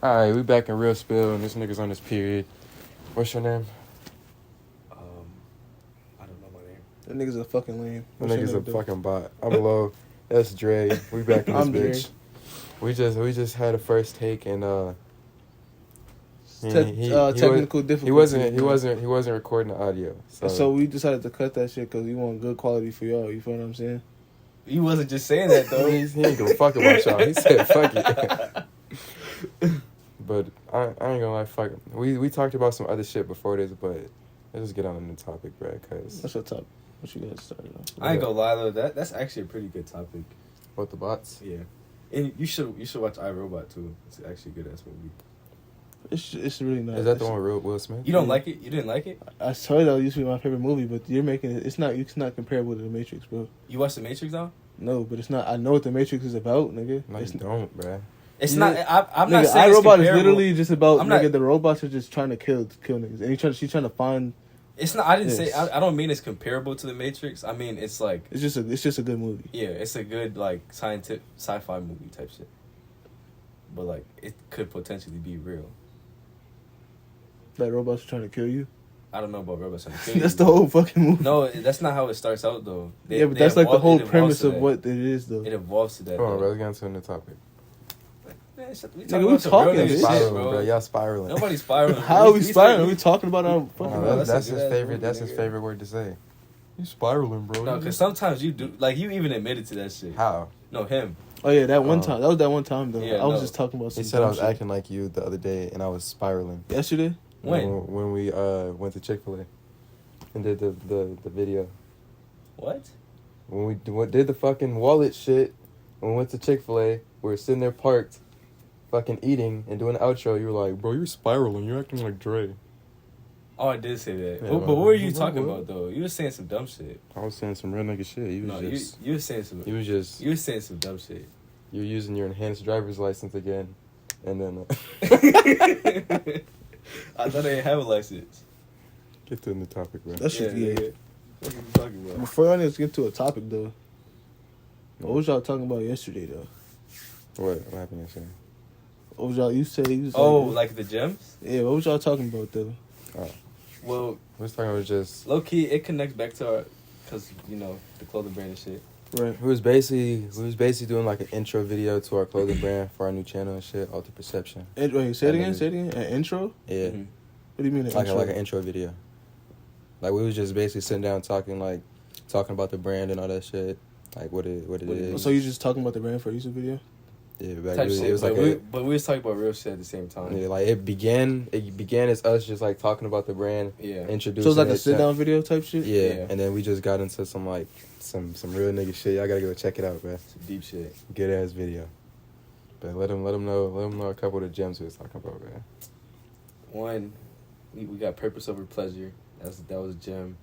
Alright, we back in real spill, and this nigga's on his period. What's your name? I don't know my name. That nigga's a fucking lame. That nigga's a fucking bot. I'm Low. That's Dre. We back in this I'm bitch. We just had a first take, and technical difficulties. He wasn't recording the audio. So we decided to cut that shit because we want good quality for y'all. You feel what I'm saying? You wasn't just saying that though. he ain't gonna fuck about y'all. He said fuck it. But I ain't gonna lie, fuck it. We talked about some other shit before this, but let's just get on a new topic, bro. Cause what's your topic? What you guys started on? I ain't gonna lie though, that's actually a pretty good topic. What, the bots? Yeah, and you should watch iRobot too. It's actually a good ass movie. It's really nice. Is that the one with Will Smith? You don't like it? You didn't like it? I told you that used to be my favorite movie, but you're making it. It's not comparable to The Matrix, bro. You watched The Matrix though? No, but it's not. I know what The Matrix is about, nigga. No, you don't, bro. It's not. I'm not saying iRobot it's comparable. is literally just about nigga. The robots are just trying to kill niggas, and she's trying to find. It's not. I didn't say. I don't mean it's comparable to The Matrix. I mean it's like. It's just a good movie. Yeah, it's a good like scientific sci-fi movie type shit. But like it could potentially be real. That robots are trying to kill you. I don't know about robots trying to kill you. That's the whole fucking movie. No, that's not how it starts out though. But that's like the whole premise of what it is though. It evolves to that. Come on, bro. Let's get into the topic. Man, we talking, spiraling, bro. Y'all spiraling. Nobody's spiraling. How are we spiraling? We talking about our fucking. That's his favorite. That's his favorite word to say. You spiraling, bro. No, because sometimes you do. Like you even admitted to that shit. How? No, him. Oh yeah, that one time. That was that one time though. Yeah, I was just talking about. He said I was acting like you the other day, and I was spiraling. Yesterday. When we went to Chick-fil-A and did the video. What? When we did the fucking wallet shit, when we went to Chick-fil-A, we were sitting there parked, fucking eating and doing the outro. You were like, bro, you're spiraling. You're acting like Dre. Oh, I did say that. Yeah, but what were you talking about though? You were saying some dumb shit. I was saying some real nigga shit. You were saying some. You were saying some dumb shit. You're using your enhanced driver's license again, and then. I thought I didn't have a license. Get to the topic, bro. That shit, yeah. What are you talking about? Before I get to a topic though, what was y'all talking about yesterday though? What happened yesterday? What was y'all? You said you was like the gems? Yeah, what was y'all talking about though? Oh. Well, we was talking about just low key. It connects back to our, cause you know the clothing brand and shit. Right. We was basically doing like an intro video to our clothing brand for our new channel and shit, Alter Perception. Wait, say it again. An intro? Yeah. Mm-hmm. What do you mean? Like an intro video. Like we was just basically sitting down talking about the brand and all that shit, like what it is. So you just talking about the brand for a YouTube video? Yeah, it was like but we was talking about real shit at the same time. Yeah, like it began as us just like talking about the brand. Yeah. Introducing. So it's like a sit down video type shit. Yeah, and then we just got into some real nigga shit. Y'all gotta go check it out, man. Some deep shit. Good ass video. But let them know a couple of the gems we was talking about, man. One, we got purpose over pleasure. That was a gem.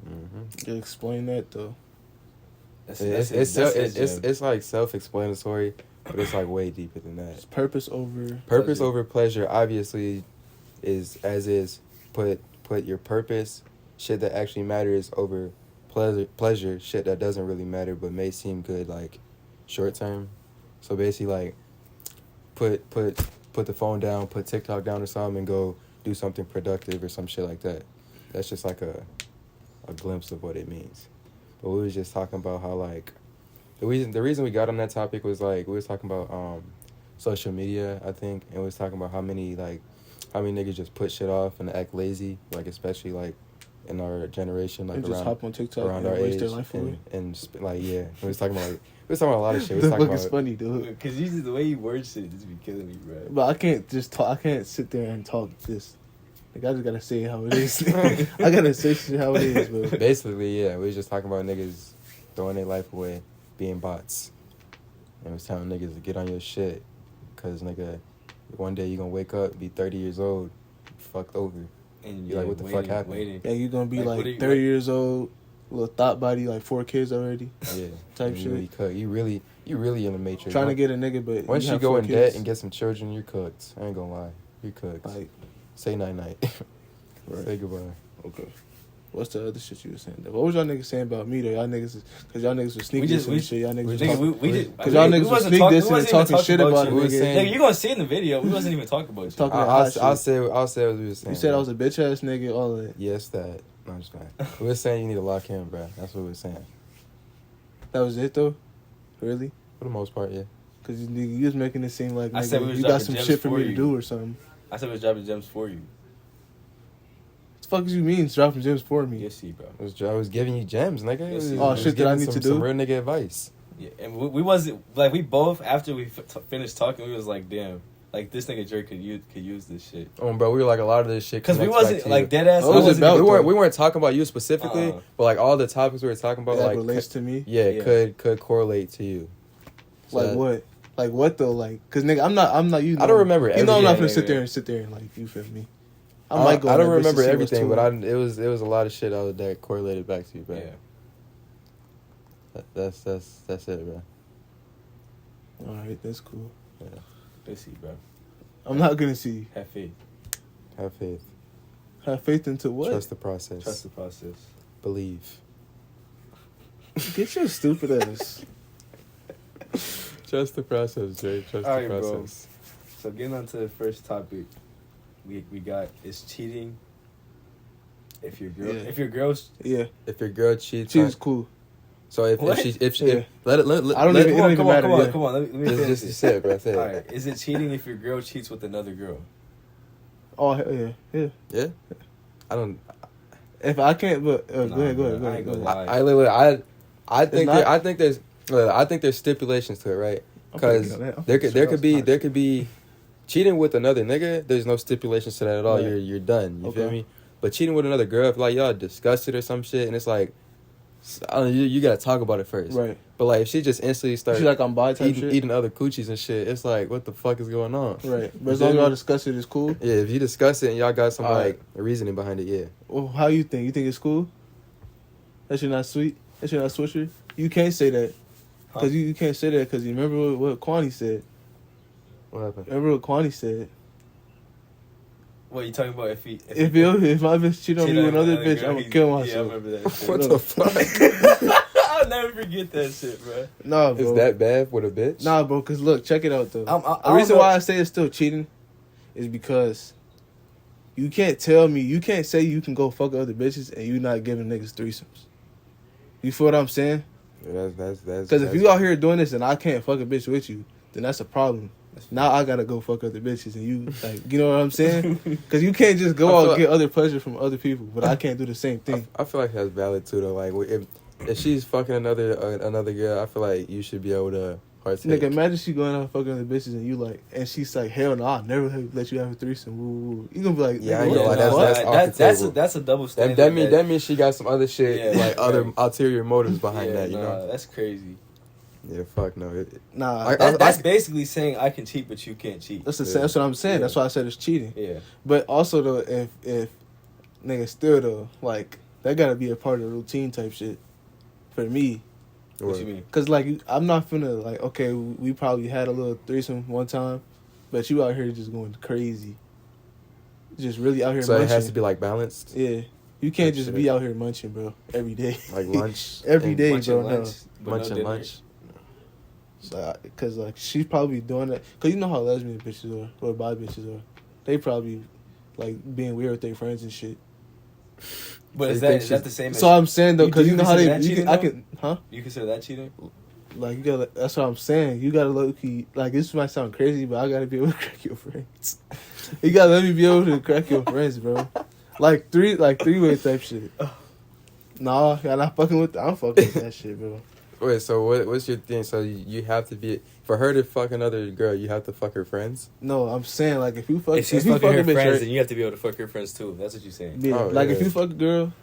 Mm-hmm. Yeah, explain that though. It's like self-explanatory, but it's like way deeper than that. It's purpose over pleasure. Obviously, is put your purpose, shit that actually matters, over pleasure, shit that doesn't really matter but may seem good like short term. So basically, like put the phone down, put TikTok down or something, and go do something productive or some shit like that. That's just like a glimpse of what it means. But we was just talking about how like the reason we got on that topic was like we was talking about social media, I think, and we was talking about how many niggas just put shit off and act lazy, like especially like in our generation, like and just hop on TikTok around and our waste age, their life away. and like yeah, we was talking about a lot of shit. The fuck is funny, dude. Because usually the way you word shit just be killing me, bro. But I can't just talk. I can't sit there and talk this. Like I just gotta say it how it is. I gotta say shit how it is, bro. Basically, yeah, we was just talking about niggas throwing their life away, being bots, and we was telling niggas to get on your shit, cause nigga, one day you gonna wake up, be 30 years old, fucked over, and you're like, what the fuck happened? Yeah, you gonna be like 30 years old, little thought body, like 4 kids already. Yeah, type shit. Really cooked. You really in the matrix. Trying to get a nigga, but once you go in debt and get some children, you're cooked. I ain't gonna lie, you're cooked. Like, say night night. Right. Say goodbye. Okay. What's the other shit you was saying? Though? What was y'all niggas saying about me though? Y'all niggas, cause y'all niggas was sneak dissing and shit. Y'all niggas was talking. Cause y'all niggas was sneak dissing and talking shit about you. it. Nigga, you gonna see in the video. We wasn't even talking about you. Talking I'll say what we were saying. You said I was a bitch ass nigga. All that. Yes, that. No, I'm just playing. We were saying you need to lock in, bro. That's what we were saying. That was it though. Really? For the most part, yeah. Cause you was making it seem like I said we was you got some dropping shit for gems me for to you. do or something. I said we was dropping gems for you. What the fuck you mean dropping gems for me? Yes, see, bro. I was giving you gems, nigga. Yes, It oh, was shit that I giving need to some do? real nigga advice. Yeah, and we wasn't like we both after we finished talking, we was like, damn, like this nigga Drake could use this shit. Oh, bro, we were like a lot of this shit. Cause we connects back wasn't to like you. dead ass. What was it about? We weren't talking about you specifically, but like all the topics we were talking about, That like relates to me. Yeah, could correlate to you. So Like what? Like what though? Like, cause nigga, I'm not you. Know, I don't remember. You know, I'm not everything. gonna sit there and like you feel me. I go don't on that bitch to remember see what's everything, to but it. it was a lot of shit out of that correlated back to you, bro. Yeah. That's it, bro. All right, that's cool. Yeah. Let's see, bro. I'm not gonna see. Have faith. Have faith. Have faith into what? Trust the process. Trust the process. Believe. Get your stupid ass. Trust the process, Jay. Trust All the right, bro. process. So getting on to the first topic, we got is cheating. If your girl, Yeah. if your girl's, Yeah, If your girl cheats, she's cool. so if What? she Yeah. let I don't even- come it don't on, even come matter, on, yeah. come on. Let me finish just this. say it, bro. Say it. All right, is it cheating if your girl cheats with another girl? Oh hell yeah, yeah. Yeah. I don't. If I can't, but Nah, go ahead. bro, I ain't gonna lie. I literally. I think not- I think there's stipulations to it, right? Because I'm thinking there of that. could be cheating with another nigga. There's no stipulations to that at all. Right. You're done. You feel Okay. me? But cheating with another girl, if like y'all discussed it or some shit, and it's like, I don't know, you gotta talk about it first. Right. But like if she just instantly starts She's like I'm bi type shit. eating other coochies and shit, it's like what the fuck is going on? Right. But as long as y'all discuss it, it's cool. Yeah, if you discuss it and y'all got some All like reasoning behind it, yeah. Well, how you think? You think it's cool? That shit not sweet? That shit not swisher? You can't say that. Because you can't say that because you remember what Kwani said. What happened? Remember what Kwani said? What you talking about? If my bitch cheat on me with another bitch, I'm gonna kill Yeah, I myself. remember that shit. What No. the fuck? I'll never forget that shit, bro. Nah, bro. Is that bad with a bitch? Nah, bro, because look, check it out, though. I The reason don't know. why I say it's still cheating is because you can't tell me, you can't say you can go fuck other bitches and you not giving niggas threesomes. You feel what I'm saying? Yeah, that's Because if you out here doing this and I can't fuck a bitch with you, then that's a problem. Now I gotta go fuck other bitches and you, like, you know what I'm saying? Because you can't just go out and get other pleasure from other people, but I can't do the same thing. I feel like that's valid too, though. Like if she's fucking another girl, I feel like you should be able to partake. Nigga, imagine she going out fucking other bitches and you like, and she's like, hell no, I'll never let you have a threesome. Woo, woo. You gonna be like, Yeah, nigga, I ain't what gonna lie, the that's fuck? off the table. That's a double standard. That means she got some other shit, Yeah, like other right. ulterior motives behind Yeah, that. You know? that's crazy. Yeah, fuck no. Nah, That's basically saying I can cheat, but you can't cheat. that's that's what I'm saying. Yeah. That's why I said it's cheating. Yeah. But also though, if nigga still though, like that gotta be a part of the routine type shit for me. What you mean? Cause like I'm not finna like, okay, we probably had a little threesome one time, but you out here just going crazy, just really out here. So munching. it has to be like balanced, Yeah, you can't Like just shit. be out here munching, bro, every day. like lunch, Every and day, Lunch bro. and No. lunch, but lunch no and dinner. lunch. So, cause like she's probably doing that. Cause you know how lesbian bitches are or bi bitches are. They probably like being weird with their friends and shit. But So is you think that the same? So I'm saying though, You- cause do you you know how they, consider that you cheating, can, I though? can, huh? You consider that cheating? Like you gotta. That's what I'm saying. You gotta low key. Like this might sound crazy, but I gotta be able to crack your friends. You gotta let me be able to crack your friends, bro. Like three-way type shit. Nah, I'm not fucking with. I'm fucking with that shit, bro. Wait, so what's your thing? So you have to be for her to fuck another girl. You have to fuck her friends. No, I'm saying like if you fuck, If she's you fucking fuck a her bitch, friends, right? then you have to be able to fuck her friends too. That's what you're saying. Yeah, Oh, like if yeah. you fuck a girl,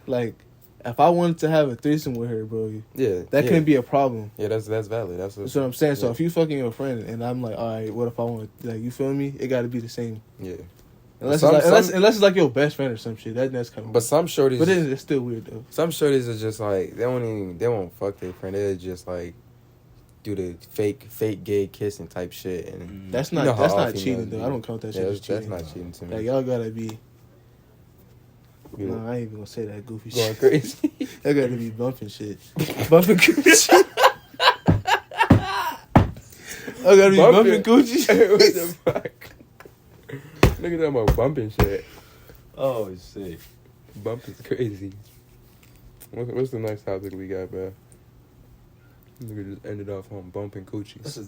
like if I wanted to have a threesome with her, bro, Yeah, that yeah. couldn't be a problem. Yeah, that's valid. That's That's what I'm saying. So yeah. if you fucking your friend and I'm like, all right, what if I want, like, you feel me? It got to be the same. Yeah. Unless Some- it's like, some- unless it's like your best friend or some shit. That's kind of. But some shorties, But it's still weird though. some shorties are just like they won't fuck their friend. They just like do the fake gay kissing type shit, and That's you not know how that's all not females cheating do. though. I don't count that Yeah, shit as that's cheating. not cheating to me. Like y'all gotta be. Nah, I ain't even gonna say that goofy Going shit. crazy. I gotta be bumping shit. Bumping coochie. I gotta be bumping coochie. What the fuck? Nigga talking about bumping shit. Oh shit. Bumping's crazy. What's the next topic we got, bro? Nigga just ended off on bumping coochies. That's some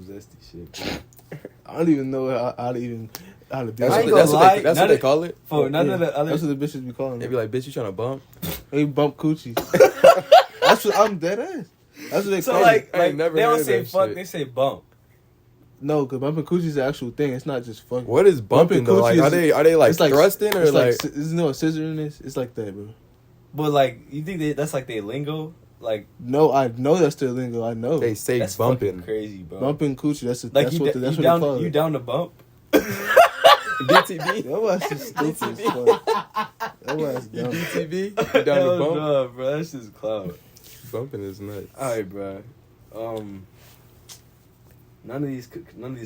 zesty shit. Bro. I don't even know how to do That's, that. I ain't what, gonna that's lie, what they call it. For none Yeah, of the other. that's what the bitches be calling They it. be like, bitch, you trying to bump? They bump coochies. That's what I'm dead ass. That's what they So call like, it. I ain't like never they don't heard say that fuck, shit. they say bump. No, because bumping coochie is the actual thing. It's not just fucking. What is bumping, though? Like, coochie are they like it's like thrusting or it's like? there's no scissor in this. It's like that, bro. But like, you think that's like their lingo? Like No, I know that's their lingo. I know. They say that's bumping. fucking crazy, bro. Bumping coochie. That's Like that's you, what you they down, call you it. down to bump? BTB. That was just stupid as fuck. That was You dumb. BTB. You down to Hell bump? no, bro. That's just cloud. Bumping is nuts. All right, bro. None of these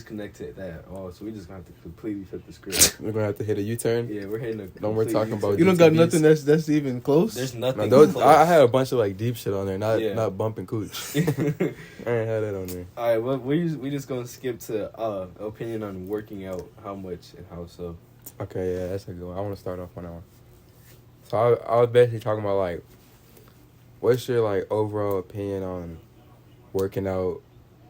connect to that. Oh, so we just gonna have to completely flip the script. We're gonna have to hit a U-turn. Yeah, we're hitting a. No more complete talking U-turn. about You don't got GTBs. nothing that's even close. There's No, nothing. those, close. I had a bunch of like deep shit on there, Yeah. not bumping cooch. I ain't had that on there. All right, well, we just gonna skip to opinion on working out, how much and how so. Okay, yeah, that's a good one. I want to start off on that one. So I was basically talking about like, what's your like overall opinion on working out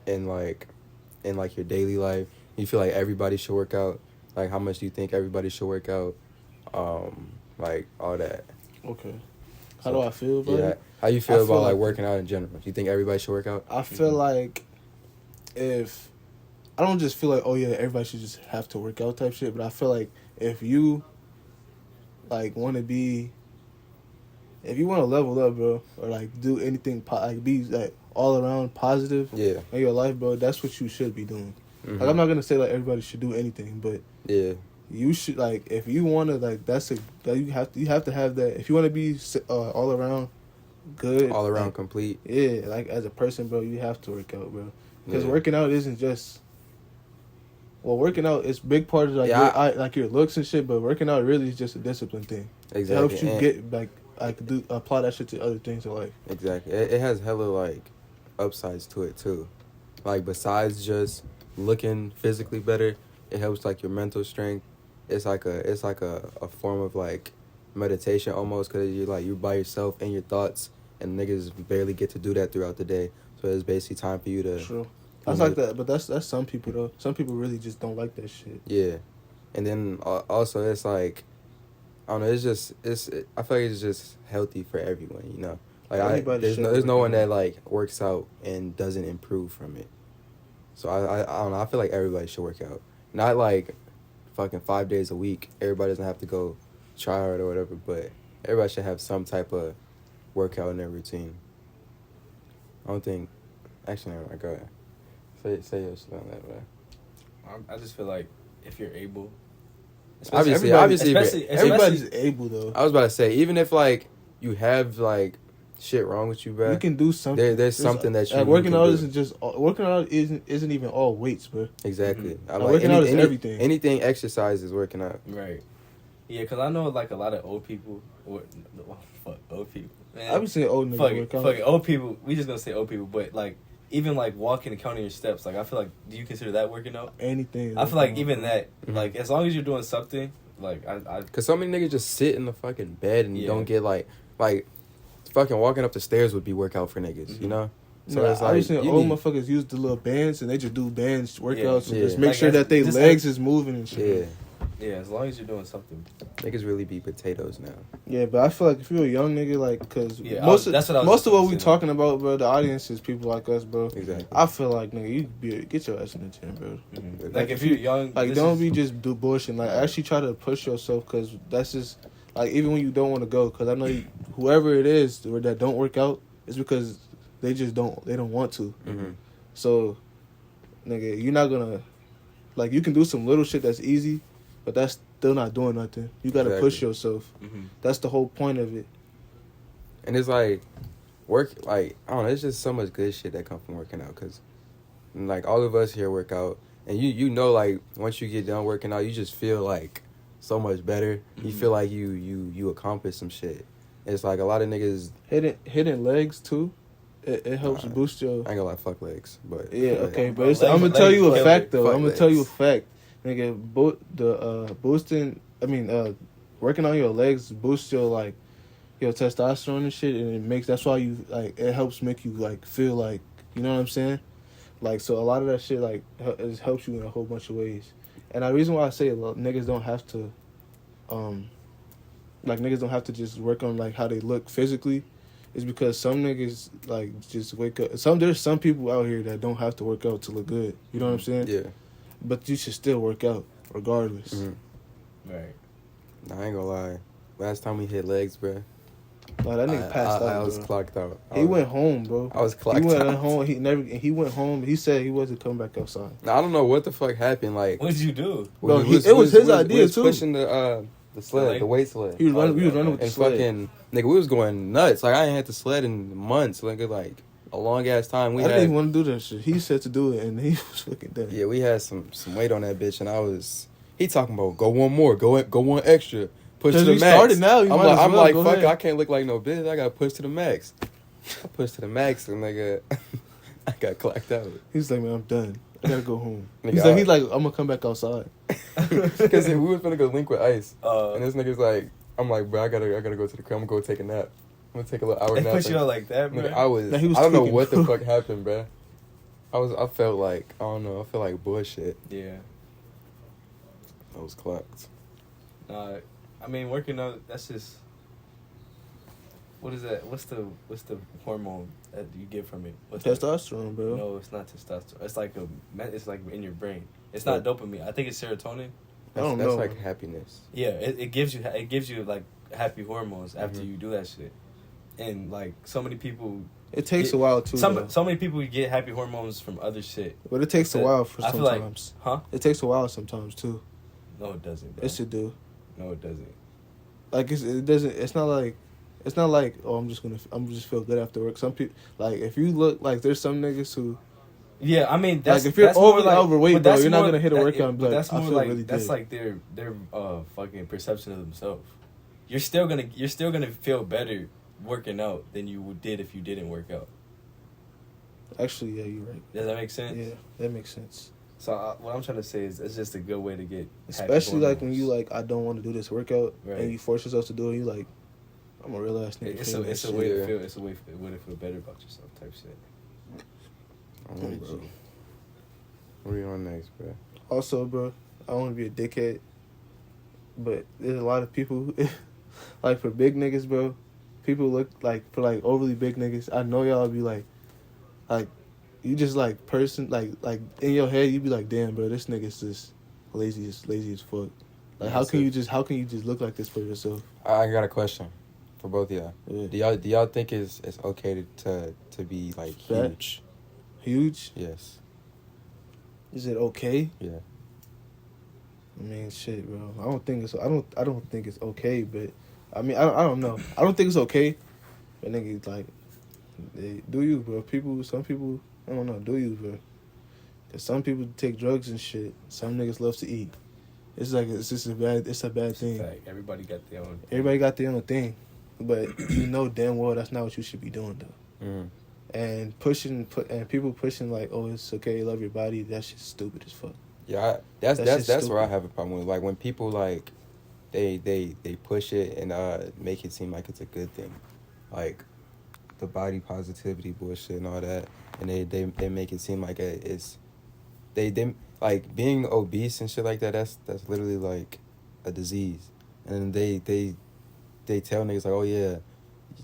in your daily life? You feel like everybody should work out? Like, how much do you think everybody should work out? Like all that. Okay. How do I feel about Yeah, it? how you I feel feel about like like- working out in general? Do you think everybody should work out? I feel like if I don't just feel like, oh yeah, everybody should just have to work out type shit, but I feel like if you like want to level up, bro, or like do anything like be like all around positive Yeah. in your life, bro, that's what you should be doing. Mhm. Like I'm not gonna say like everybody should do anything, but Yeah. you should like if you want to like you have to have that if you want to be all around good, All around like, complete. yeah, like as a person, bro, you have to work out, bro. Because Yeah. working out isn't just. Well, working out is big part of like Yeah, like your looks and shit, but working out really is just a discipline thing. Exactly. It helps you And- get like apply that shit to other things in life. Exactly. It has hella like upsides to it too. Like besides just looking physically better, it helps like your mental strength. It's like a form of like meditation almost, because you're by yourself in your thoughts, and niggas barely get to do that throughout the day. So it's basically time for you to True. That's like that, but that's some people though. Some people really just don't like that shit. yeah. And then also it's like I don't know. I feel like it's just healthy for everyone. You know, like Everybody there's should no work one out. that like works out and doesn't improve from it. So I don't know. I feel like everybody should work out. Not like fucking 5 days a week. Everybody doesn't have to go try hard or whatever, but everybody should have some type of workout in their routine. I don't think. Actually, never mind. Go ahead. Say your shit on that, man. I just feel like if you're able, Obviously, especially- Everybody's able though. I was about to say, even if like you have like shit wrong with you, bro. You can do something. There's something that you working can out do. isn't even all weights, bro. Exactly. Mhm. I Like, working out is everything. Anything exercise is working out. right? Yeah, because I know like a lot of old people. Fuck old people. Man. I've been seeing old niggas Fuck work it, out. fuck it. Old people. We just gonna say old people, but like even like walking and counting your steps. Like I feel like, do you consider that working out? Anything. I feel like even that, Mhm. like as long as you're doing something, like I Cause so many niggas just sit in the fucking bed and Yeah. don't get like fucking walking up the stairs would be workout for niggas, Mhm. you know? So Nah, it's I be like seeing you old need- motherfuckers use the little bands and they just do bands workouts and Yeah. just make Like, sure that they just legs is moving and shit. yeah, as long as you're doing something. niggas really be potatoes now. Yeah, but I feel like if you're a young nigga, like, cause Yeah, most of just what we saying. talking about, bro, the audience is people like us, bro. Exactly. I feel like nigga, get your ass in the gym, bro. Mhm. Like if you're young, Like, this don't is- be just do bullshit. Like, actually try to push yourself, cause that's just like even when you don't want to go, cause I know whoever it is or that don't work out, it's because they don't want to. Mm-hmm. So, nigga, you're not gonna like you can do some little shit that's easy, but that's still not doing nothing. You gotta push Exactly. yourself. Mhm. That's the whole point of it. And it's like I don't know, it's just so much good shit that come from working out, cause like all of us here work out, and you know like once you get done working out, you just feel like so much better. You feel like you accomplished some shit. It's like a lot of niggas hitting legs too. It helps boost your. I ain't gonna lie, fuck legs, but Yeah, okay, Bro, but I'm gonna tell you a fact though. Fuck I'm gonna tell you a legs. fact, nigga. Boosting. I mean, working on your legs boosts your like your testosterone and shit, and it makes that's why you like it helps make you like feel like you know what I'm saying. Like so, a lot of that shit like it helps you in a whole bunch of ways. And the reason why I say niggas don't have to, like niggas don't have to just work on like how they look physically. Is because some niggas like just wake up. There's some people out here that don't have to work out to look good. You know what I'm saying? yeah. But you should still work out regardless. Mm-hmm. Right. Nah, I ain't gonna lie. Last time we hit legs, bro. Nah, that nigga passed out. I was bro. clocked out. He went home, bro. I was clocked He went out. home. He went home. He said he wasn't coming back outside. Now, I don't know what the fuck happened. Like, What did you do? Bro, we it was his idea, we was too. pushing the sled, the weight sled. He was running. We was running with the And sled. fucking nigga, we was going nuts. Like I ain't had the sled in months. Like a long ass time. I didn't even want to do that shit. He said to do it, and he was fucking done. Yeah, we had some weight on that bitch, and he talking about go one more, go one extra, push to the we max. started now, you might as I'm well, like go fuck, ahead. I can't look like no bitch. I got to push to the max. I pushed to the max, and nigga, I got clacked out. He's like, man, I'm done. I gotta go home. Nigga, He's like, I'm gonna come back outside. Because we was gonna go link with Ice, And and this nigga's like, I'm like, bro, I gotta go to the crib. I'm gonna go take a nap. I'm gonna take a little hour they nap. put you out like that, bro. Nigga, he was I don't know tweaking, what the bro. fuck happened, bro. I felt like, I don't know, I felt like bullshit. Yeah. I was clocked. I mean, working out. That's just. What is that? What's the hormone that you get from it? What's that? Testosterone, bro. No, it's not testosterone. It's like it's like in your brain. It's not dopamine. I think it's serotonin. I don't That's know. like happiness. Yeah, it gives you like happy hormones after you do that shit, and like so many people. It takes a while too. though. So many people get happy hormones from other shit. But it takes a while for I feel like, sometimes. huh? It takes a while sometimes too. No, it doesn't. Bro. Yes, it do. No, it doesn't. Like it doesn't. It's not like oh I'm just feel good after work. Some people like if you look like there's some niggas who. Yeah, I mean, that's, like if you're that's more overweight, but bro, that's you're not more- gonna hit a that- workout and be but like, that's I more feel like really that's good. like their fucking perception of themselves. You're still gonna feel better working out than you did if you didn't work out. Actually, yeah, you're right. Does that make sense? Yeah, that makes sense. So what I'm trying to say is it's just a good way to get. Especially happy like when hormones. you like I don't want to do this workout Right. and you force yourself to do it. You like I'm a real ass nigga. It's doing a that way shit. to feel. It's a way to feel better about yourself. Type shit. I'm with you. What are you on next, bro? Also, bro, I don't want to be a dickhead, but there's a lot of people, like for big niggas, bro. People look like for like overly big niggas. I know y'all be like you just like like in your head you be like, damn, bro, this nigga's just lazy as fuck. Like how can you just look like this for yourself? I got a question for both of y'all. Yeah. Do y'all think it's okay to be like Fat? huge? Huge? Yes. Is it okay? Yeah. I mean, shit, bro. I don't think it's okay, but I mean, I don't know. I don't think it's okay. But niggas like, do you, bro? Some people, I don't know, do you, bro? Cause some people take drugs and shit. Some niggas love to eat. It's a bad thing. Fact. Everybody got their own. Everybody got their own thing, but you know damn well that's not what you should be doing though. Mm. And people pushing like, oh, it's okay, love your body. That shit's stupid as fuck. Yeah, That shit's that's where I stupid. have a problem with. Like when people like they push it and make it seem like it's a good thing, like the body positivity bullshit and all that, and they make it seem like it's they like being obese and shit like that. That's literally like a disease, and they tell niggas like, oh yeah,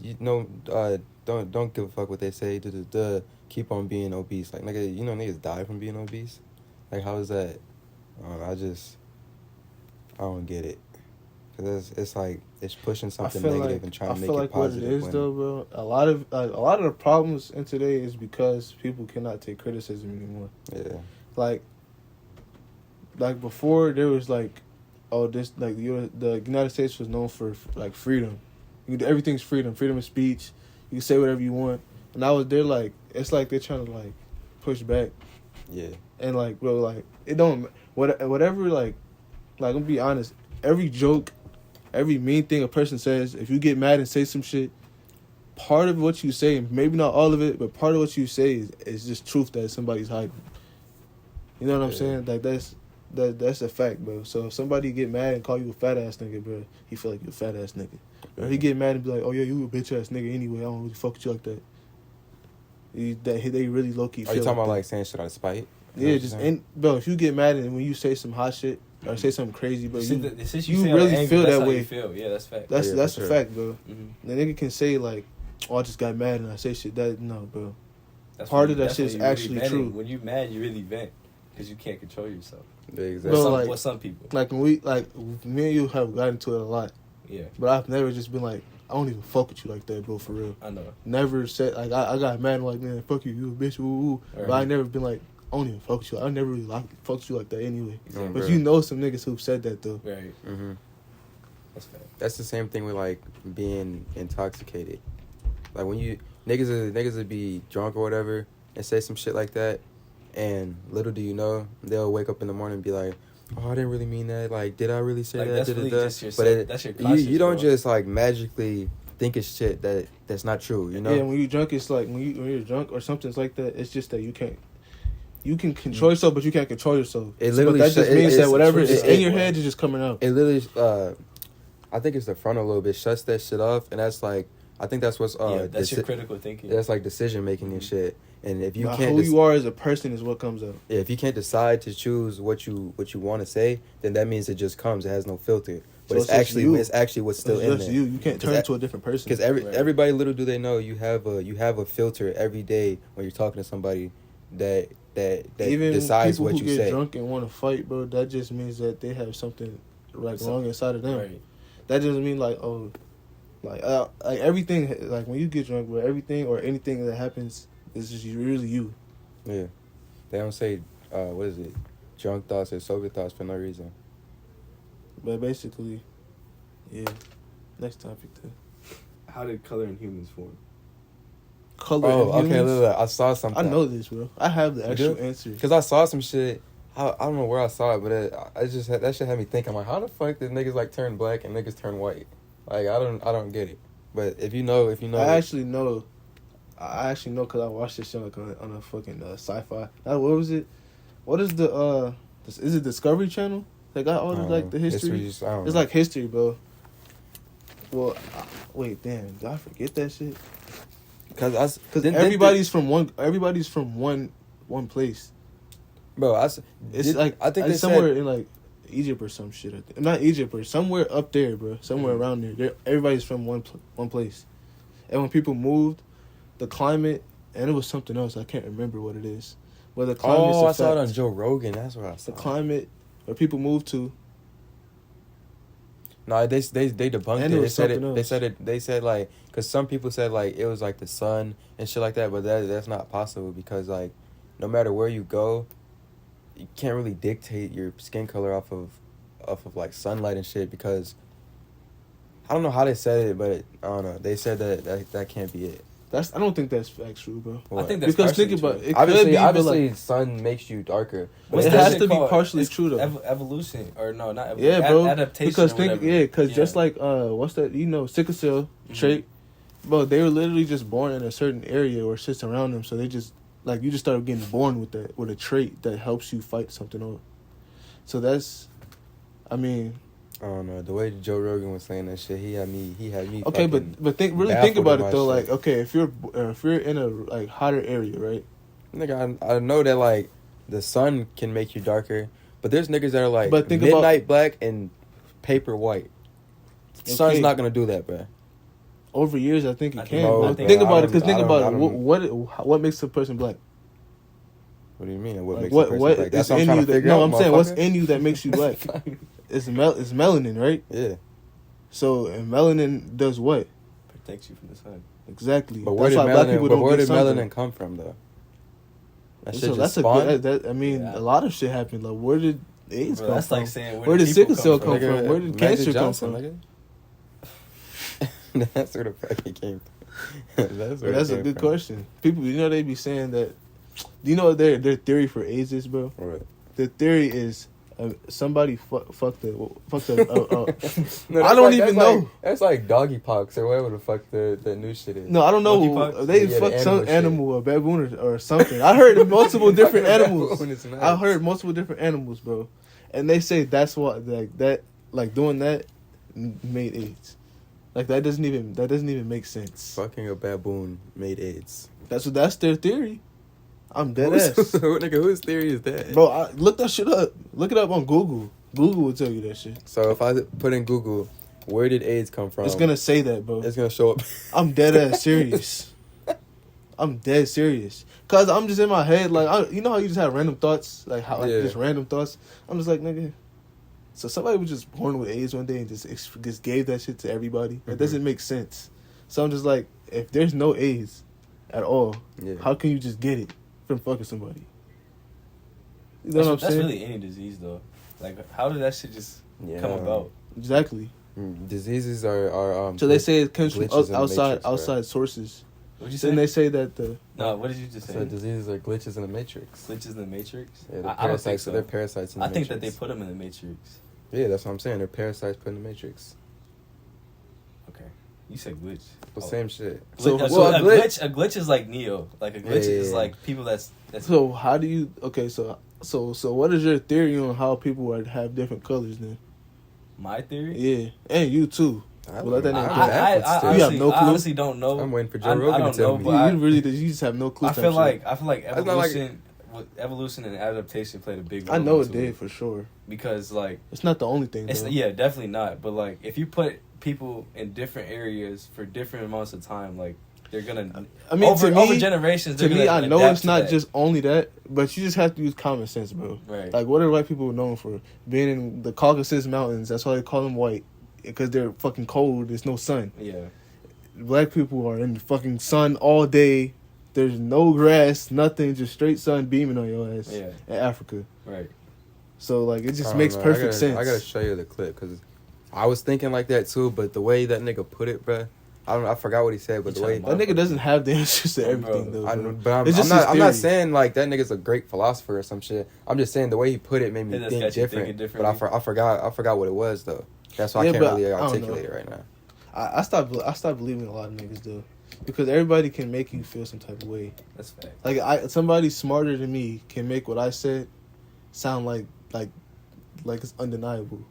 you know, don't give a fuck what they say. Keep on being obese. Like nigga, you know niggas die from being obese. Like how is that? I don't get it. Cause it's like it's pushing something negative and trying to make it positive. What it is though, bro. A lot of the problems in today is because people cannot take criticism anymore. Yeah. Like before, there was like, oh, this like the United States was known for like freedom. Everything's freedom of speech. You can say whatever you want. And they're like, it's like they're trying to like push back. Yeah. And like, bro, like it don't whatever like I'm gonna be honest. every joke, every mean thing a person says, if you get mad and say some shit, part of what you say, maybe not all of it, but part of what you say is just truth that somebody's hiding. You know what I'm saying? Like that's a fact, bro. So if somebody get mad and call you a fat ass nigga, bro, he feel like you a fat ass nigga. Or he get mad and be like, oh yeah, you a bitch ass nigga anyway. I don't really fuck with you like that. They really low key. Are you talking about like saying shit out of spite? Yeah, bro. If you get mad and when you say some hot shit or say something crazy, bro, you really really feel that way. You feel. Yeah, that's fact. That's a sure. fact, bro. Mm-hmm. The nigga can say like, "Oh, I just got mad and I say shit." No, bro. That's part of that shit is actually really true. When you mad, you really vent because you can't control yourself. Yeah, exactly. Bro, With some people. Like when me and you have gotten into it a lot. Yeah. But I've never just been like, I don't even fuck with you like that, bro, for real. I know. Never said like I got mad and like, man, fuck you, you a bitch, woo. Right. But I never been like, I don't even fuck with you. I never really fuck with you like that anyway. Yeah, but bro. you know some niggas who've said that though. Right. Mm-hmm. That's fact. That's the same thing with like being intoxicated. Like when you niggas would be drunk or whatever and say some shit like that, and little do you know, they'll wake up in the morning and be like, oh, I didn't really mean that. Like, did I really say Like, that? that's really just your that's your you don't bro. just like magically think it's shit that's not true. You know? Yeah, when you're drunk, it's like when you're drunk or something's like that. It's just that you can control yourself, but you can't control yourself. It literally but that just means that whatever is in your it- head is just coming out. It literally, I think it's the frontal lobe. It shuts that shit off, and that's like, I think that's what's that's your critical thinking. That's like decision making and shit. And if you Now, can't, who you are as a person is what comes out. if you can't decide to choose what you want to say, then that means it just comes. It has no filter. But So it's it's just you. actually what's still It's in just there. you. You can't turn into a different person. Because everybody, little do they know, you have a filter every day when you're talking to somebody that even decides people what who you get say. drunk and want to fight, bro, that just means that they have something wrong inside of them. Right. That doesn't mean like like everything, like when you get drunk, bro, everything or anything that happens is just really you. Yeah, they don't say what is it, drunk thoughts or sober thoughts for no reason. But basically, yeah. Next topic then. How did color in humans form? Color. Oh, in okay. humans? Look, I saw something. I know this, bro. I have the actual do? answer. Because I saw some shit. I don't know where I saw it, but that shit had me thinking, like, how the fuck did niggas like turn black and niggas turn white? Like, I don't get it. But if you know, I actually know because I watched this shit like on a fucking sci-fi. What was it? What is the is it Discovery Channel? They got all the like the history. I don't It's know. like history, bro. Well, wait, damn, did I forget that shit? Because everybody's from one place. bro. It's like I think it's they somewhere said, in like Egypt or some shit. I think. Not Egypt, but somewhere up there, bro. Somewhere around there. Everybody's from one place. And when people moved, the climate and it was something else. I can't remember what it is. But the climate. I saw it on Joe Rogan. That's what I saw. The climate where people moved to. No, they debunked And it. it was something else. They said like, because some people said like it was like the sun and shit like that, but that's not possible because like no matter where you go, you can't really dictate your skin color off of like sunlight and shit because I don't know how they said it, but I don't know. They said that can't be it. I don't think that's factual, bro. What? I think that's Because think partially about true. it. Obviously, Like, sun makes you darker. What's it that has shit to be called? partially It's true though. Evolution or no, not evolution. Yeah, bro. Adaptation. Because or whatever. because just like what's that? You know, sickle cell trait. Bro, they were literally just born in a certain area or sits around them, so they just like you just started getting born with a trait that helps you fight something off. So that's, I mean. I don't know. The way Joe Rogan was saying that shit, he had me. Okay, fucking but think baffled about in it though. my Like, shit. okay, if you're in a like hotter area, right? Nigga, I know that like the sun can make you darker, but there's niggas that are like But think midnight black and paper white. Sun's Okay. not gonna do that, bro. Over years, I think it I can. think- bro. I think- Think I about it, don't- because think I about don't- it. What makes a person black? What do you mean? What Like, makes a what person what black? is That's what I'm in trying you to that? figure No, out, I'm saying what's motherfucker. in you that makes you black. It's melanin, right? Yeah, So and melanin does what? Protects you from the sun. Exactly. but where That's did why black melanin? people But don't where get did sunburned. melanin come from, though? That shit So just that's spawned. a good. I mean, Yeah. a lot of shit happened. Like, where did AIDS Bro, come that's from? like saying Where did people sickle cell come Nigga, from? Where did Magic cancer come Johnson, from? nigga. That's where the fucking came. That's where That's it a came good from. question. People, they be saying that. Do you know what their theory for AIDS is, bro? Right. The theory is somebody fucked the. No, I don't like, even that's know. Like, that's like doggy pox or whatever the fuck the new shit is. No, I don't know. Monkeypox? They Yeah, fucked the some animal animal, a baboon or something. I heard multiple different animals. Baboon is nuts. I heard multiple different animals, bro, and they say that's what like doing that made AIDS. Like that doesn't even make sense. Fucking a baboon made AIDS. That's their theory. I'm dead ass. Nigga, whose theory is that? Bro, look that shit up. Look it up on Google. Google will tell you that shit. So if I put in Google, where did AIDS come from? It's gonna say that, bro. It's gonna show up. I'm dead ass serious. I'm dead serious. Cause I'm just in my head, like, you know how you just have random thoughts, like how just random thoughts. I'm just like, nigga. So somebody was just born with AIDS one day and just gave that shit to everybody. It doesn't make sense. So I'm just like, if there's no AIDS at all, how can you just get it from fucking somebody? You know what I'm saying? That's really any disease, though. Like, how did that shit just come about? Exactly. Diseases are so they say it comes from glitches in the outside matrix, sources. What'd you say? Then they say that No, what did you just say? So diseases are glitches in the matrix. Glitches in the matrix? Yeah, I don't think so. They're parasites in the I matrix. think that they put them in the matrix. Yeah, that's what I'm saying. They're parasites put in the matrix. Okay. You said glitch. But same shit. So, So- so well, a glitch is like Neo. Like a glitch is Yeah. like people that's So how do you? Okay, so what is your theory on how people would have different colors then? my theory. Yeah, and you too. I Well, let that nigga go. I You have no I clue? honestly don't know. I'm waiting for Joe I Rogan don't to tell know, me. but You really you just have no clue. I type feel shit. like That's not like- evolution and adaptation played a big role. I know it into did for sure. because like It's not the only thing. it's Though. definitely not. But like if you put people in different areas for different amounts of time, like they're gonna. I mean, over to generations. They're me, gonna I know adapt it's to not that. just only that, but you just have to use common sense, bro. Right. Like, what are white people known for? Being in the Caucasus Mountains. That's why they call them white, because they're fucking cold. There's no sun. Yeah. Black people are in the fucking sun all day. There's no grass, nothing, just straight sun beaming on your ass. Yeah. In Africa. Right. So, like, it just I makes don't know. perfect sense. I gotta show you the clip because I was thinking like that too, but the way that nigga put it, bruh, I forgot what he said, but the way That nigga doesn't have the answers to everything, Bro, though. I bro. know, but It's just I'm not his saying like that nigga's a great philosopher or some shit. I'm just saying the way he put it made me It just think got you different. thinking But I differently. forgot what it was though. That's why Yeah, I can't but really I don't articulate know. it right now. I stopped believing a lot of niggas, though. Because everybody can make you feel some type of way. That's fact. Like, somebody smarter than me can make what I said sound like it's undeniable.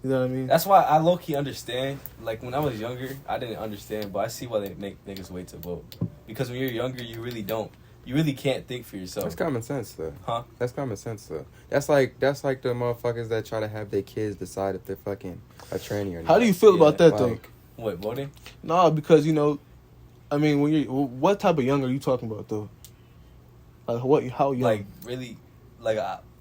You know what I mean? That's why I low key understand. Like when I was younger, I didn't understand, but I see why they make niggas wait to vote. Because when you're younger, you really don't. You really can't think for yourself. That's common sense though. Huh? That's common sense though. That's like the motherfuckers that try to have their kids decide if they're fucking a tranny or not. How do you feel about that, though? Like, What, voting? No, because, I mean, what type of young are you talking about, though? Like, how young? Like really, like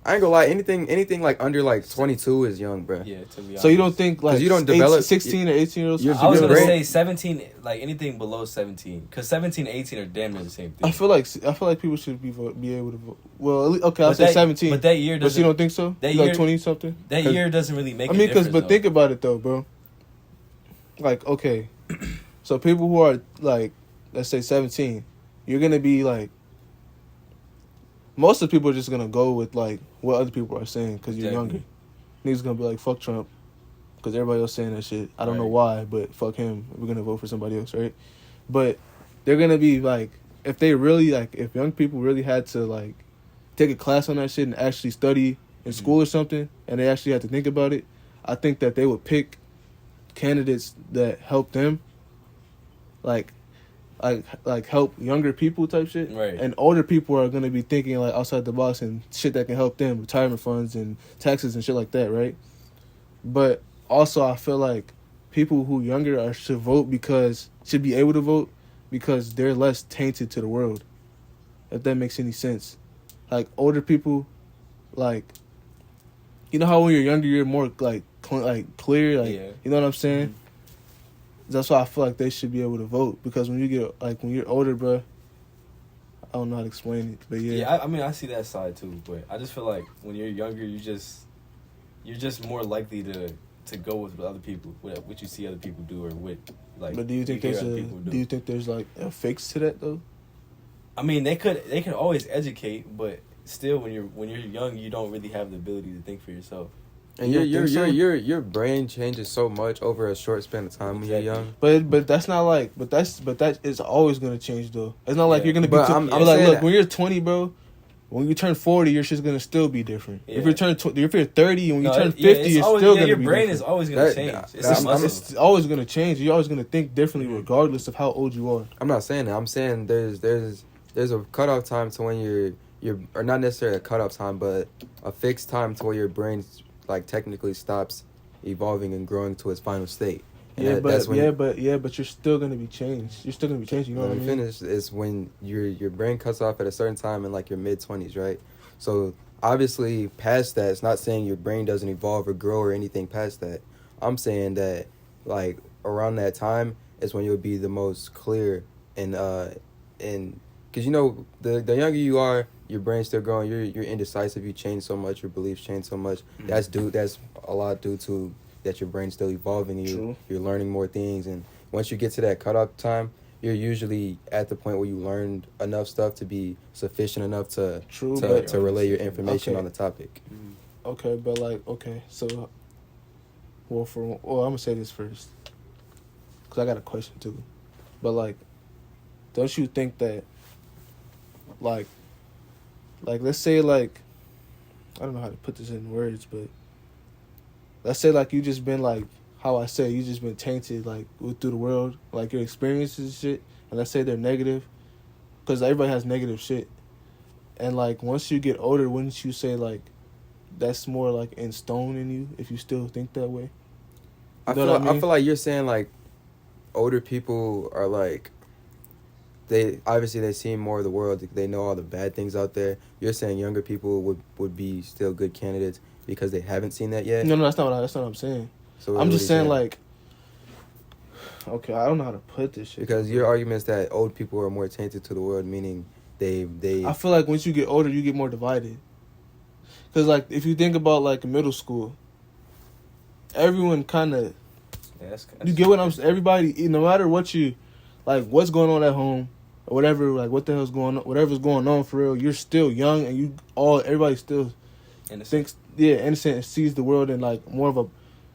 I ain't gonna lie, anything like under like 22 is young, bro. yeah. To be honest. So you don't think, like, you don't develop- 16 or 18-year-olds? You're- I was your gonna brain- say 17, like anything below 17, because 17, 18 are damn near the same thing. I feel like people should be able to vote. Well, okay, I'll But say that- 17. but that year But you doesn't- don't think so? that You like year- 20 something? That year doesn't really make. I mean, but think about it though, bro. Like, okay, so people who are like, let's say 17, you're gonna be like, most of the people are just gonna go with like what other people are saying because you're Exactly. younger. Niggas gonna be like, fuck Trump, because everybody else saying that shit. I don't know Right. why, but fuck him. We're gonna vote for somebody else, right? But they're gonna be like, if young people really had to like take a class on that shit and actually study in school or something, and they actually had to think about it, I think that they would pick candidates that help them, like help younger people type shit. Right. And older people are gonna be thinking like outside the box and shit that can help them, retirement funds and taxes and shit like that, right? But also I feel like people who younger should be able to vote because they're less tainted to the world. If that makes any sense. Like older people, like, you know how when you're younger you're more like clear, like, Yeah. you know what I'm saying? Mhm. That's why I feel like they should be able to vote, because when you're older, bro, I don't know how to explain it, but yeah. Yeah, I mean, I see that side too, but I just feel like when you're younger, you're just more likely to go with other people, what you see other people do, or what like. But do you think hear there's other people do. like a fix to that though? I mean, they could always educate, but still when you're young, you don't really have the ability to think for yourself. And your brain changes so much over a short span of time when you're young. But that's not like that is always gonna change though. It's not like you're gonna be. I'm like, look, when you're 20, bro. When you turn 40, your shit's gonna still be different. Yeah. If you're 30 and when you turn 50, it's always, still gonna be your brain different. is always gonna change. It's always gonna change. You're always gonna think differently regardless of how old you are. I'm not saying that. I'm saying there's a cutoff time to when you're or not necessarily a cutoff time, but a fixed time to where your brain like technically stops evolving and growing to its final state. And but you're still gonna be changed. You're still gonna be changed. You know what I mean? Finish is when your brain cuts off at a certain time in like your mid-20s, right? So obviously past that, it's not saying your brain doesn't evolve or grow or anything past that. I'm saying that like around that time is when you'll be the most clear and because you know the younger you are, your brain's still growing. You're indecisive. You change so much. Your beliefs change so much. Mm-hmm. That's a lot due to that your brain's still evolving and you're learning more things. And once you get to that cutoff time, you're usually at the point where you learned enough stuff to be sufficient enough to relay your information on the topic. Okay, but so I'm gonna say this first because I got a question too. But like, don't you think that like let's say like I don't know how to put this in words, but let's say like you just been like how I said you just been tainted like through the world, like your experiences and shit, and let's say they're negative, because everybody has negative shit, and like once you get older, wouldn't you say like that's more like in stone in you if you still think that way? I feel like you're saying like older people are like they see more of the world, they know all the bad things out there. You're saying younger people would be still good candidates because they haven't seen that yet? No, that's not what I'm saying. So I'm just saying like, okay, I don't know how to put this shit. Because your argument is that old people are more tainted to the world, meaning they. I feel like once you get older, you get more divided. Because like if you think about like middle school, everyone kind of. Yeah, you get what I'm saying? Everybody, no matter what you, like what's going on at home, or whatever, like what the hell's going on, whatever's going on for real, you're still young and everybody still thinks. Yeah, innocent and sees the world in like more of a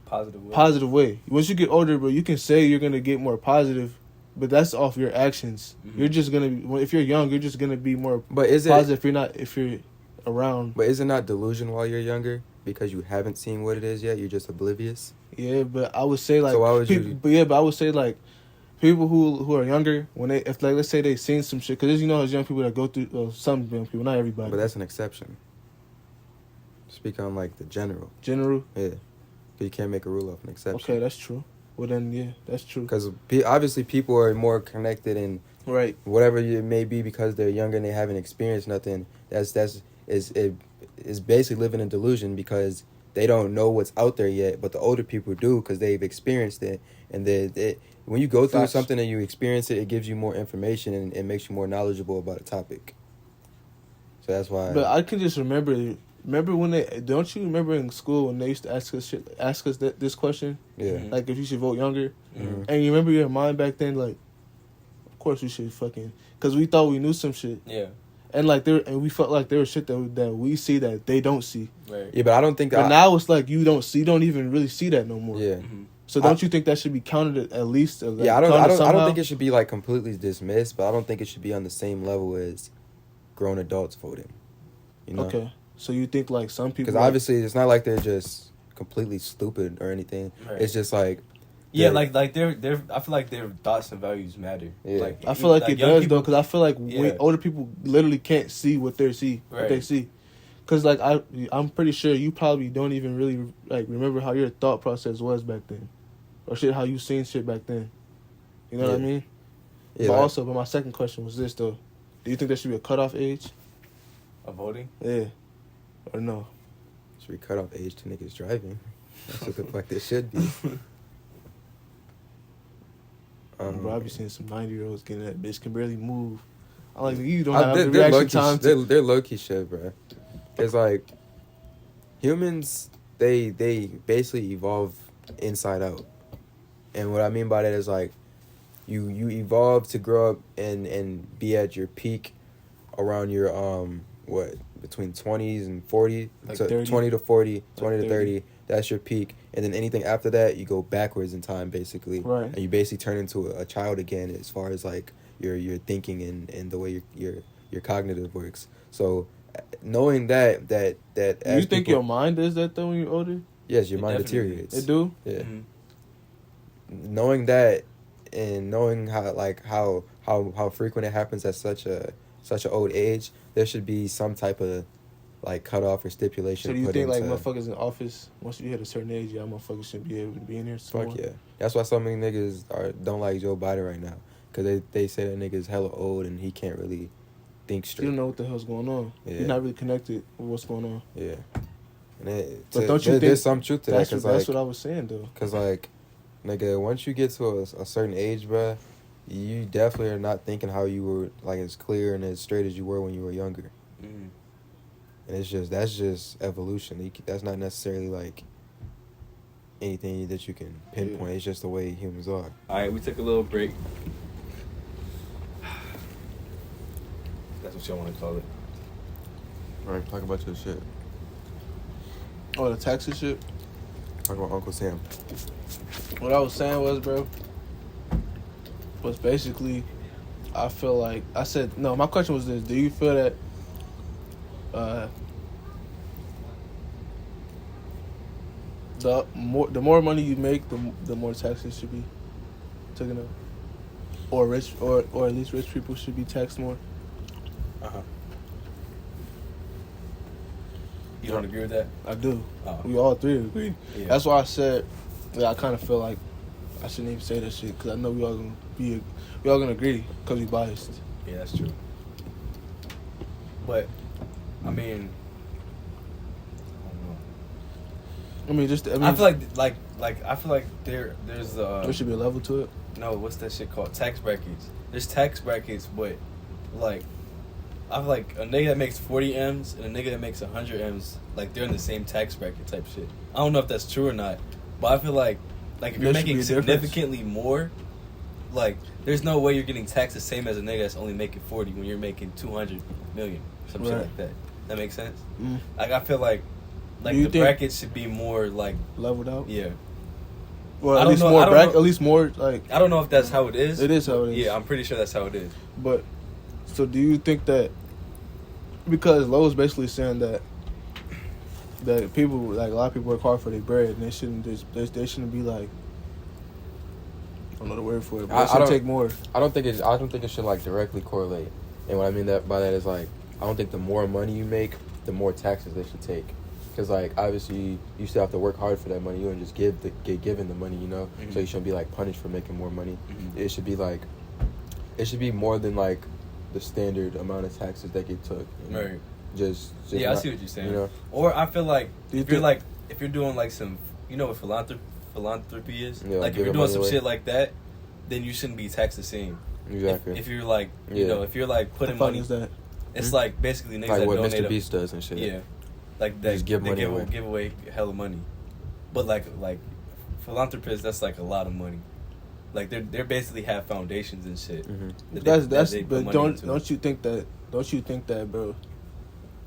positive way. Once you get older, bro, you can say you're gonna get more positive, but that's off your actions. Mm-hmm. You're just gonna be, if you're young, you're just gonna be more positive. If you're around. But is it not delusion while you're younger because you haven't seen what it is yet? You're just oblivious. Yeah, but I would say like. So why would you? But I would say like. People who are younger, if like let's say they seen some shit, because there's young people that go through some young people, not everybody. But that's an exception. Speak on like the general. General? Yeah. But you can't make a rule of an exception. Okay, that's true. Well then, yeah, that's true. Because obviously people are more connected and right. Whatever it may be because they're younger and they haven't experienced nothing. Is basically living in delusion because they don't know what's out there yet. But the older people do because they've experienced it. And when you go through something and you experience it, it gives you more information and it makes you more knowledgeable about a topic. So that's why. But I can just remember when don't you remember in school when they used to ask us this question? Yeah. Like if you should vote younger. Mm-hmm. And you remember your mind back then, like, of course we should fucking, because we thought we knew some shit. Yeah. And like we felt like there was shit that we see that they don't see. Right. Yeah, but I don't think. But now it's like you don't even really see that no more. Yeah. Mm-hmm. So don't you think that should be counted at least? Like, yeah, I don't think it should be like completely dismissed, but I don't think it should be on the same level as grown adults voting. You know? Okay. So you think like some people? Because obviously it's not like they're just completely stupid or anything. Right. It's just like. Yeah, like they're. I feel like their thoughts and values matter. Yeah. Like I feel like it does though, because I feel like older people literally can't see what they see. Because like I'm pretty sure you probably don't even really like remember how your thought process was back then, or shit how you seen shit back then. You know what I mean? Yeah. But my second question was this though: do you think there should be a cutoff age of voting? Yeah, or no? Should be cutoff age to niggas driving. That's what the fuck this should be. Bro, I be seeing some 90-year-olds getting that bitch can barely move. I'm like, you don't have the reaction time. They're low-key shit, bro. It's like, humans, they basically evolve inside out. And what I mean by that is like, you evolve to grow up and be at your peak around your, between 20s and 40, Like so 30. 20 to 40, 20 Like to 30. That's your peak, and then anything after that, you go backwards in time, basically. Right. And you basically turn into a child again, as far as like your thinking and the way your cognitive works. So, knowing that Do as you think people, your mind does that though when you're older? yes, your It mind definitely deteriorates. It do. Yeah. Mhm. Knowing that and knowing how frequent it happens at such a old age, there should be some type of like cutoff or stipulation. So do you put think like into, motherfuckers in office, once you hit a certain age, y'all motherfuckers shouldn't be able to be in here? fuck yeah, that's why so many niggas don't like Joe Biden right now, because they say that nigga's hella old and he can't really think You straight. don't know what the hell's going on. Yeah. You're not really connected with what's going on. Yeah, and But don't you think there's some truth to that? That's Because what, like, that's what I was saying though. cause like, nigga, once you get to a certain age, bruh, you definitely are not thinking how you were like as clear and as straight as you were when you were younger. Mhm. And that's just evolution. That's not necessarily like anything that you can pinpoint. Yeah. It's just the way humans are. All right, we took a little break. That's what y'all want to call it. All right, talk about your shit. Oh, the taxi shit. Talk about Uncle Sam. What I was saying was basically, I feel like I said no. My question was this: do you feel that the more money you make, the more taxes should be taken up, or at least rich people should be taxed more? Uh-huh. You don't agree with that? I do. Oh. We all three agree. Yeah. That's why I said that I kind of feel like I shouldn't even say that shit because I know we all gonna agree because we biased. Yeah, that's true. But, I mean, I don't know. I I feel like I feel like there's there should be a level to it. no, what's that shit called? Tax brackets. There's tax brackets, but like I feel like a nigga that makes 40 M's and a nigga that makes 100 M's, like they're in the same tax bracket type shit. I don't know if that's true or not, but I feel like if There you're should be making a difference. significantly more, like there's no way you're getting taxed the same as a nigga that's only making 40 when you're making 200 million, some shit Right. like that. That makes sense. Mm. Like I feel like Do you the think- brackets should be more like Leveled out. yeah. Well, I at don't least know- more I don't bracket. know. At least more like. I don't know if that's how it is. It is how it is. Yeah, I'm pretty sure that's how it is. But so do you think that because Lowe's basically saying that people like a lot of people work hard for their bread and they shouldn't shouldn't be like I don't know the word for it, but I they should don't- take more. I don't think it should like directly correlate. And what I mean by that is like, I don't think the more money you make, the more taxes they should take. Because like obviously you still have to work hard for that money. You don't just get given the money, you know. Mhm. So you shouldn't be like punished for making more money. Mhm. It should be more than like the standard amount of taxes that get took. You know? Right. Just Yeah, I not- see what you're saying. You know, Or I feel like Do you if you're think- if you're doing like some, you know what philanthropy is? Yeah, like if giving you're doing money some away. shit like that, then you shouldn't be taxed the same. exactly. If you're like, you Yeah. know, if you're like What the putting fuck money, is that? it's like basically niggas like that what donate. Mr. Beast does and shit. Yeah, like that. Just give they money away. give away hella money, but like philanthropists, that's like a lot of money. Like they're basically have foundations and shit. Mhm. That's they put but money into. don't you think that bro?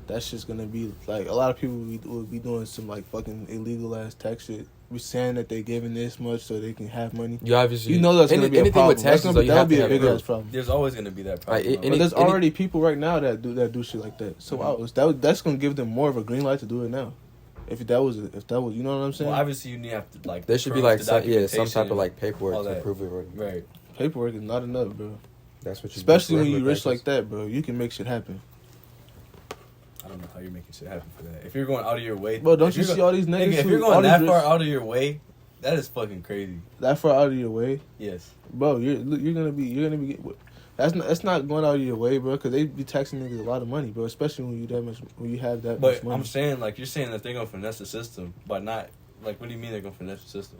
That's just gonna be like a lot of people will be doing some like fucking illegal ass tax shit. We saying that they giving this much so they can have money. You obviously You know that's gonna be a anything problem. with taxes. That's though, gonna, you that'll have be to a have big proof. ass problem. There's always gonna be that problem. Like, But there's already people right now that do shit like that. So that's gonna give them more of a green light to do it now. If that was you know what I'm saying? well, obviously you have to like. There should be prove like the some type documentation, of like paperwork all to that. prove it. Right. Paperwork is not enough, bro. That's what you. Especially when you regular rich taxes. like that, bro. You can make shit happen. I don't know how you're making shit happen for that. If you're going out of your way, Bro, don't if you you're see all these niggas? Nigga, if who- you're all going these that rich- far out of your way, that is fucking crazy. that far out of your way, Yes. bro, you're gonna be. That's not going out of your way, bro. Because they be taxing niggas a lot of money, bro. Especially when you have that much But money. I'm saying, like, you're saying that they're gonna finesse the system, but not like. What do you mean they're gonna finesse the system?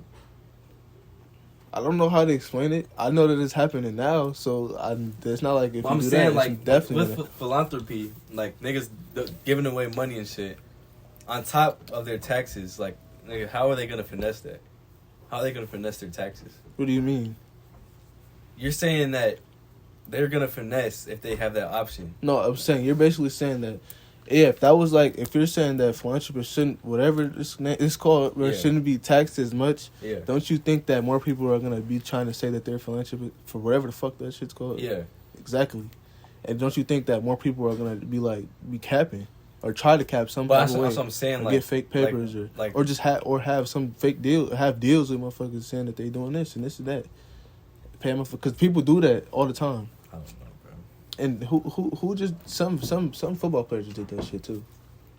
I don't know how to explain it. I know that it's happening now, so it's not like if Well, I'm you do saying, that, like, it's definitely with gonna- philanthropy, like niggas giving away money and shit on top of their taxes. Like, nigga, how are they gonna finesse that? How are they gonna finesse their taxes? What do you mean? You're saying that they're gonna finesse if they have that option. No, I'm saying you're basically saying that Yeah, if that was like, if you're saying that philanthropy shouldn't, whatever it's called, where it Yeah. shouldn't be taxed as much, Yeah. don't you think that more people are gonna be trying to say that they're philanthropic for whatever the fuck that shit's called? Yeah. Exactly. And don't you think that more people are gonna be capping or try to cap some But type that's, of way, that's what I'm saying. or Like, get fake papers, or just have some fake have deals with motherfuckers saying that they doing this and that, pay them because people do that all the time. I don't know, bro. And who just some football players just did that shit too.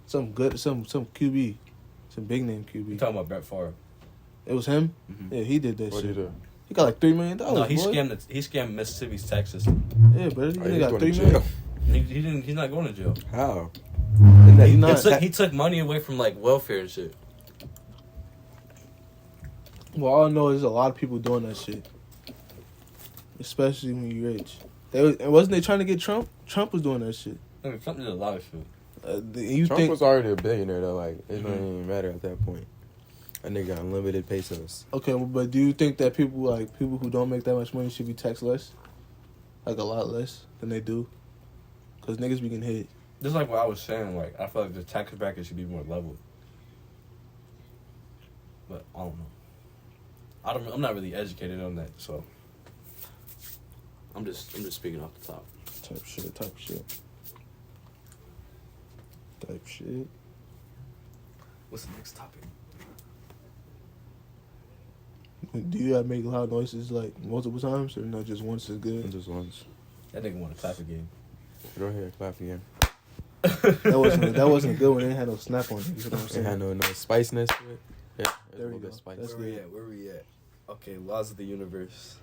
Some QB, some big name QB. You talking about Brett Favre? It was him. Mm-hmm. Yeah, he did that What shit. did he do? He got like $3 million. No, he boy. scammed Mississippi's tax system. Yeah, but he He's got going to $3 jail. million. He didn't. He's not going to jail. How? He not. He took money away from like welfare and shit. Well, all I know is a lot of people doing that shit, especially when you're rich. Wasn't they trying to get Trump? Trump was doing that shit. Trump did a lot of shit. You Trump think? was already a billionaire though. Like it don't even matter at that point. That nigga got unlimited pesos. Okay, but do you think that people who don't make that much money should be taxed less, like a lot less than they do? Cause niggas be getting hit. Just like what I was saying, like I feel like the tax bracket should be more level. But I don't know. I'm not really educated on that, so I'm just speaking off the top. Type shit. What's the next topic? Do you gotta make loud noises like multiple times, or not just once is good? Just once. That nigga want to clap again. Go ahead, clap again. That wasn't a good one. It ain't had no snap on it. You know what I'm It saying? had no spiciness to it. Yeah, there's There a we little bit go. of spice. That's good. Where we at? Okay, laws of the universe.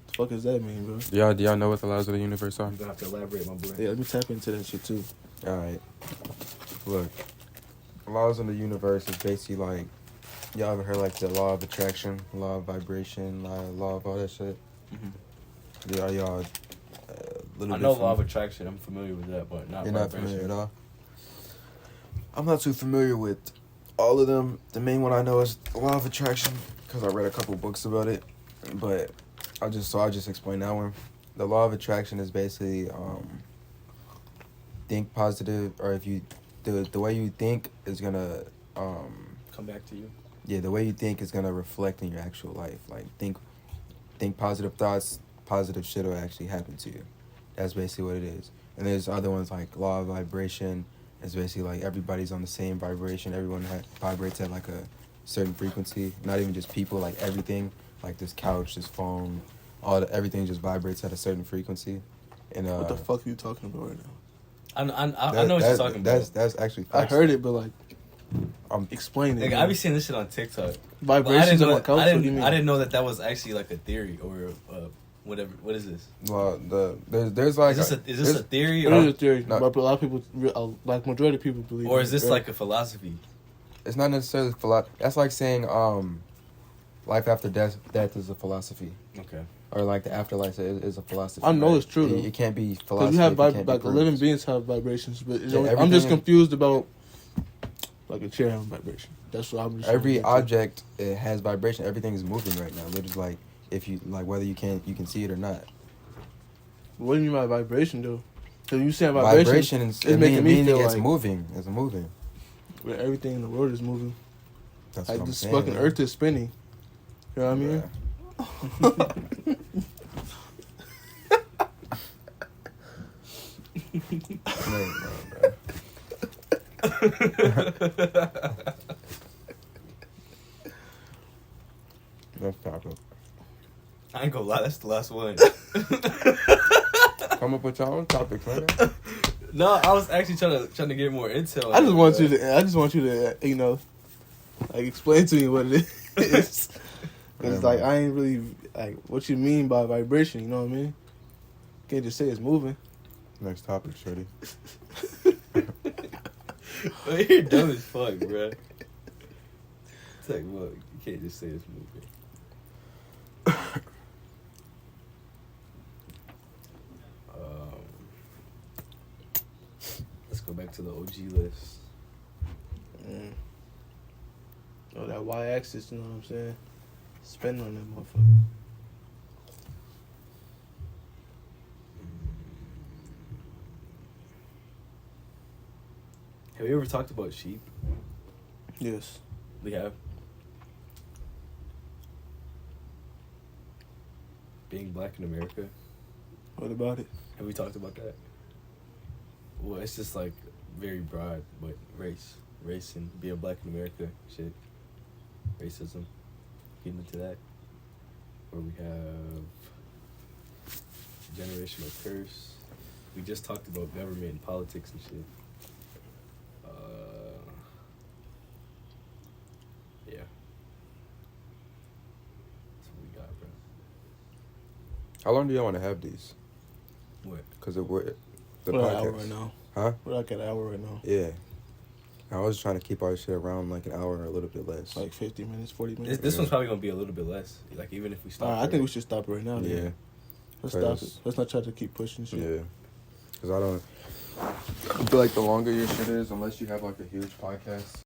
The fuck does that mean, bro? Do y'all know what the laws of the universe are? I'm gonna have to elaborate, my boy. Yeah, let me tap into that shit too. All right. Look, laws of the universe is basically like, y'all ever heard like the law of attraction, law of vibration, law of all that shit? Mm-hmm. Are y'all little I bit know law of attraction. I'm familiar with that, but not You're not vibration. familiar at all? I'm not too familiar with all of them. The main one I know is the law of attraction because I read a couple books about it. But I'll just explain that one. The law of attraction is basically think positive, or if you the way you think is gonna Come back to you. yeah, the way you think is gonna reflect in your actual life. Like think positive thoughts, positive shit will actually happen to you. That's basically what it is. And there's other ones like law of vibration. It's basically like everybody's on the same vibration. Everyone vibrates at like a certain frequency. Not even just people, like everything, like this couch, this phone, everything just vibrates at a certain frequency. And What the fuck are you talking about right now? I know what you're talking about. That's actually I facts. heard it, but like, explain it. Like, I be seeing this shit on TikTok. But Vibrations on the couch. What do you mean? I didn't know that was actually like a theory or whatever. What is this? Well, there's like Is this a theory It is a or theory, No. but a lot of people, like majority of people believe. or in is it, this right? like a philosophy? It's not necessarily that's like saying life after death is a philosophy, Okay. or like the afterlife is a philosophy. I know right? it's true, though. It can't be Because philosophy. you have if it can't be like proved. living beings have vibrations, but Yeah, I'm just everything- confused about like a chair having vibration. That's what I'm just. Every trying to get to. object it has vibration. Everything is moving right now. Literally, like if you like whether you can see it or not. What do you mean by vibration, though? So you saying vibration? Vibration it's is making me feel it's like moving. It's moving. where everything in the world is moving. That's Like what I'm this saying. fucking man. Earth is spinning. You know what I mean? Next topic. I ain't gonna lie, that's the last one. Come up with your own topics, man. No, I was actually trying to get more intel. I just want you to, like explain to me what it is. It's like I ain't really like what you mean by vibration. You know what I mean? Can't just say it's moving. Next topic, shorty. You're dumb as fuck, bro. It's like, well, you can't just say it's moving. Let's go back to the OG list. Oh, that y-axis. You know what I'm saying? Spin on that motherfucker. Have you ever talked about sheep? Yes. We have. Being black in America. What about it? Have we talked about that? Well, it's just like very broad, but race and being black in America, shit, racism, getting into that. Where we have generational curse. We just talked about government and politics and shit. Yeah. That's what we got, bro. How long do y'all want to have these? What? Because of what the We're at an hour podcast. right now. Huh? We're like at an hour right now. Yeah. I was trying to keep our shit around like an hour or a little bit less. Like 50 minutes, 40 minutes. This one's probably gonna be a little bit less. Like even if we stop. I think we should stop it right now. Yeah. Then. Let's stop it. Let's not try to keep pushing shit. Yeah. Because I feel like the longer your shit is, unless you have like a huge podcast,